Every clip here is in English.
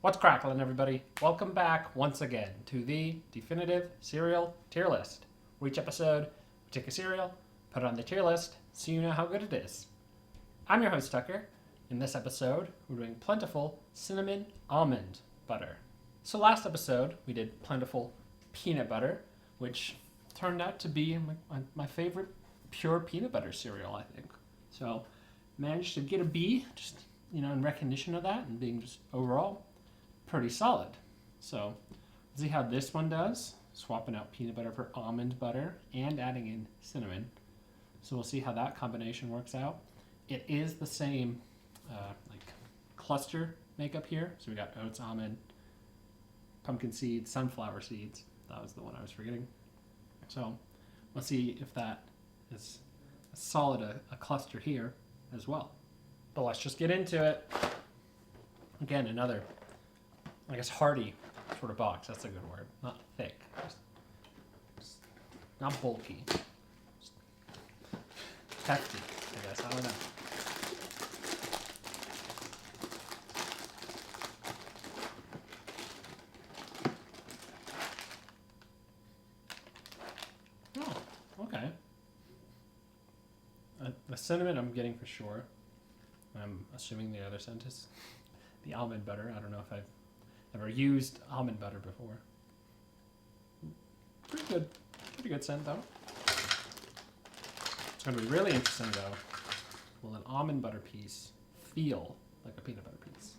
What's crackling, everybody? Welcome back once again to the definitive cereal tier list. For each episode, we take a cereal, put it on the tier list, so you know how good it is. I'm your host, Tucker. In this episode, we're doing Plentifull Cinnamon Almond Butter. So last episode, we did Plentifull Peanut Butter, which turned out to be my favorite pure peanut butter cereal, I think. So managed to get a B, just in recognition of that and being just overall pretty solid. So let's see how this one does, swapping out peanut butter for almond butter and adding in cinnamon. So we'll see how that combination works out. It is the same cluster makeup here. So we got oats, almond, pumpkin seeds, sunflower seeds. That was the one I was forgetting. So let's see if that is as solid a cluster here as well. But let's just get into it. Again, another, hearty sort of box. That's a good word. Not thick. Just not bulky. Just hefty, I guess. I don't know. Oh, okay. The cinnamon I'm getting for sure. I'm assuming the other scent is the almond butter. I don't know if I've ever used almond butter before. Pretty good scent though. It's going to be really interesting though. Will an almond butter piece feel like a peanut butter piece?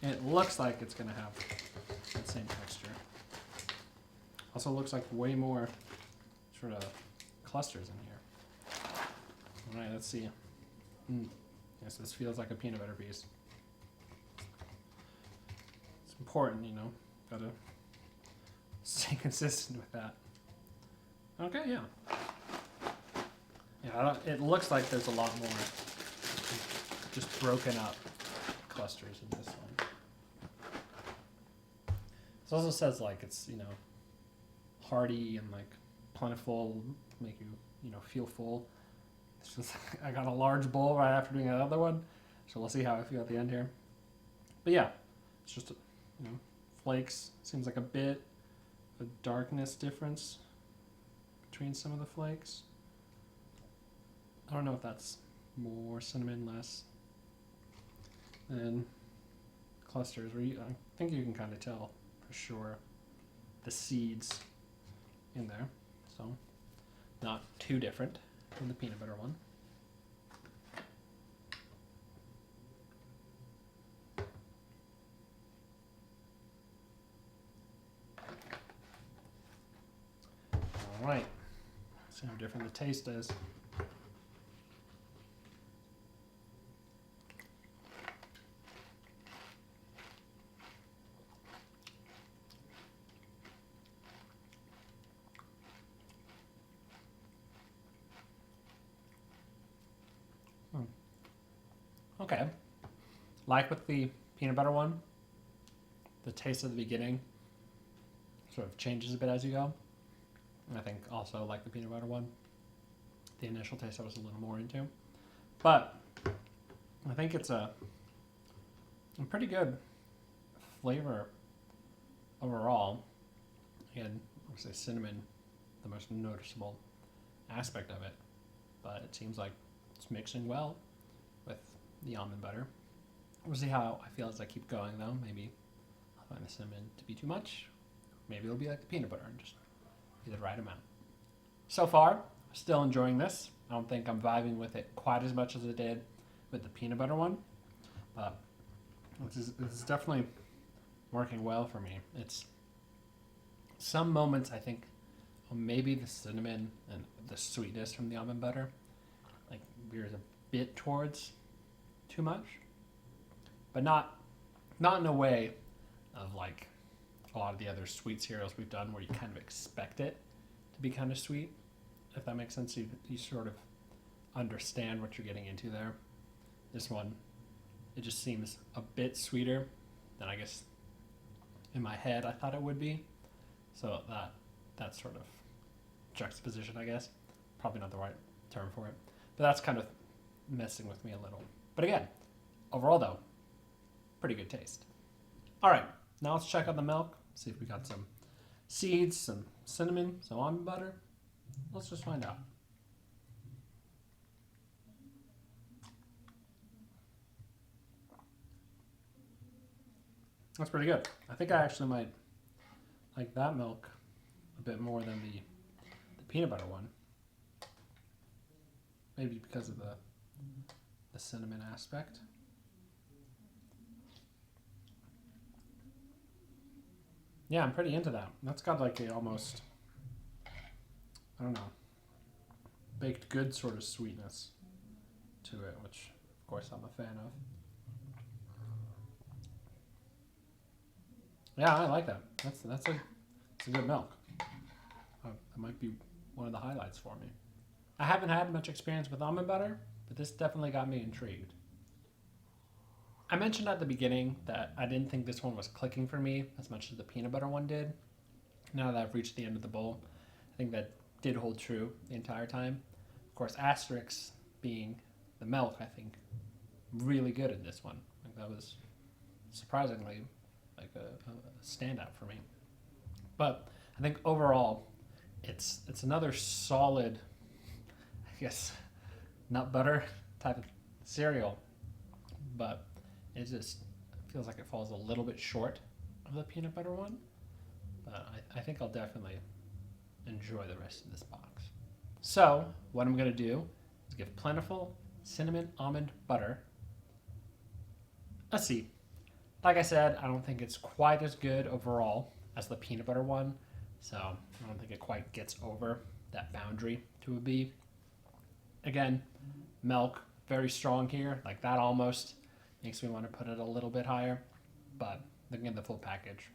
And it looks like it's going to have that same texture. Also looks like way more sort of clusters in here. All right, let's see. Yes, this feels like a peanut butter piece. It's important, gotta stay consistent with that. Okay, yeah. Yeah, it looks like there's a lot more just broken up clusters in this one. This also says it's, hearty and plentiful, make you, feel full. It's just, I got a large bowl right after doing that other one, so we'll see how I feel at the end here. But yeah, it's just, flakes. Seems like a bit of a darkness difference between some of the flakes. I don't know if that's more cinnamon, less. And clusters, where I think you can kind of tell for sure the seeds in there. So not too different from the peanut butter one. All right, see how different the taste is. Okay. Like with the peanut butter one, the taste at the beginning sort of changes a bit as you go. And I think also like the peanut butter one, the initial taste I was a little more into. But I think it's a pretty good flavor overall. Again, I would say cinnamon, the most noticeable aspect of it. But it seems like it's mixing well with the almond butter. We'll see how I feel as I keep going though. Maybe I'll find the cinnamon to be too much. Maybe it'll be like the peanut butter and just be the right amount. So far, I'm still enjoying this. I don't think I'm vibing with it quite as much as I did with the peanut butter one. But this is definitely working well for me. It's some moments I think maybe the cinnamon and the sweetness from the almond butter veers a bit towards too much, but not in a way of a lot of the other sweet cereals we've done where you kind of expect it to be kind of sweet, if that makes sense. You sort of understand what you're getting into there. This one, it just seems a bit sweeter than I guess in my head I thought it would be. So that sort of juxtaposition, I guess, probably not the right term for it, but that's kind of messing with me a little. But again, overall though, pretty good taste. All right, now let's check out the milk. See if we got some seeds, some cinnamon, some almond butter. Let's just find out. That's pretty good. I think I actually might like that milk a bit more than the peanut butter one. Maybe because of the cinnamon aspect. Yeah, I'm pretty into that. That's got like a almost, I don't know, baked good sort of sweetness to it, which of course I'm a fan of. Yeah, I like that. It's a good milk. That might be one of the highlights for me. I haven't had much experience with almond butter, but this definitely got me intrigued. I mentioned at the beginning that I didn't think this one was clicking for me as much as the peanut butter one did. Now that I've reached the end of the bowl, I think that did hold true the entire time. Of course, asterisk being the milk, I think, really good in this one. Like that was surprisingly like a standout for me. But I think overall, it's another solid, I guess, nut butter type of cereal, but it just feels like it falls a little bit short of the peanut butter one. But I think I'll definitely enjoy the rest of this box. So what I'm going to do is give Plentifull Cinnamon Almond Butter a C. Like I said, I don't think it's quite as good overall as the peanut butter one, so I don't think it quite gets over that boundary to a B. Again, milk, very strong here. Like that almost makes me want to put it a little bit higher, but looking at the full package,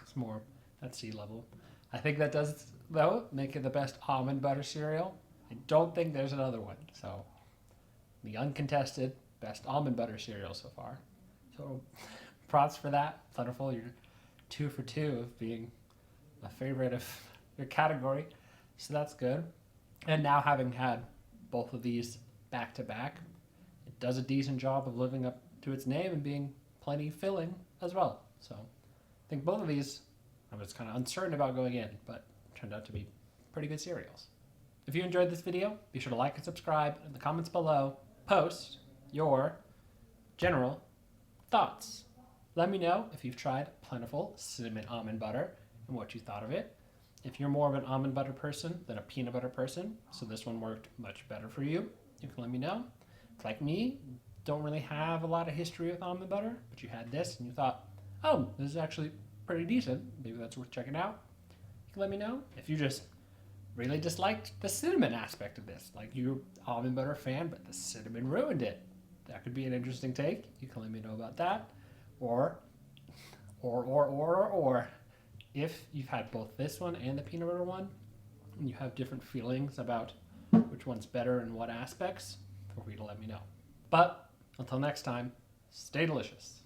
it's more at C level. I think that does, though, make it the best almond butter cereal. I don't think there's another one, so the uncontested best almond butter cereal so far. So props for that, Plentifull. You're 2 for 2 of being a favorite of your category, so that's good. And now having had both of these back to back, it does a decent job of living up to its name and being plenty filling as well. So I think both of these, I was kind of uncertain about going in, but turned out to be pretty good cereals. If you enjoyed this video, be sure to like and subscribe. In the comments below, post your general thoughts. Let me know if you've tried Plentifull Cinnamon Almond Butter and what you thought of it. If you're more of an almond butter person than a peanut butter person, so this one worked much better for you, you can let me know. If, like me, don't really have a lot of history with almond butter, but you had this and you thought, oh, this is actually pretty decent, maybe that's worth checking out, you can let me know. If you just really disliked the cinnamon aspect of this, like you're an almond butter fan, but the cinnamon ruined it, that could be an interesting take. You can let me know about that. Or if you've had both this one and the peanut butter one, and you have different feelings about which one's better in what aspects, feel free to let me know. But until next time, stay delicious.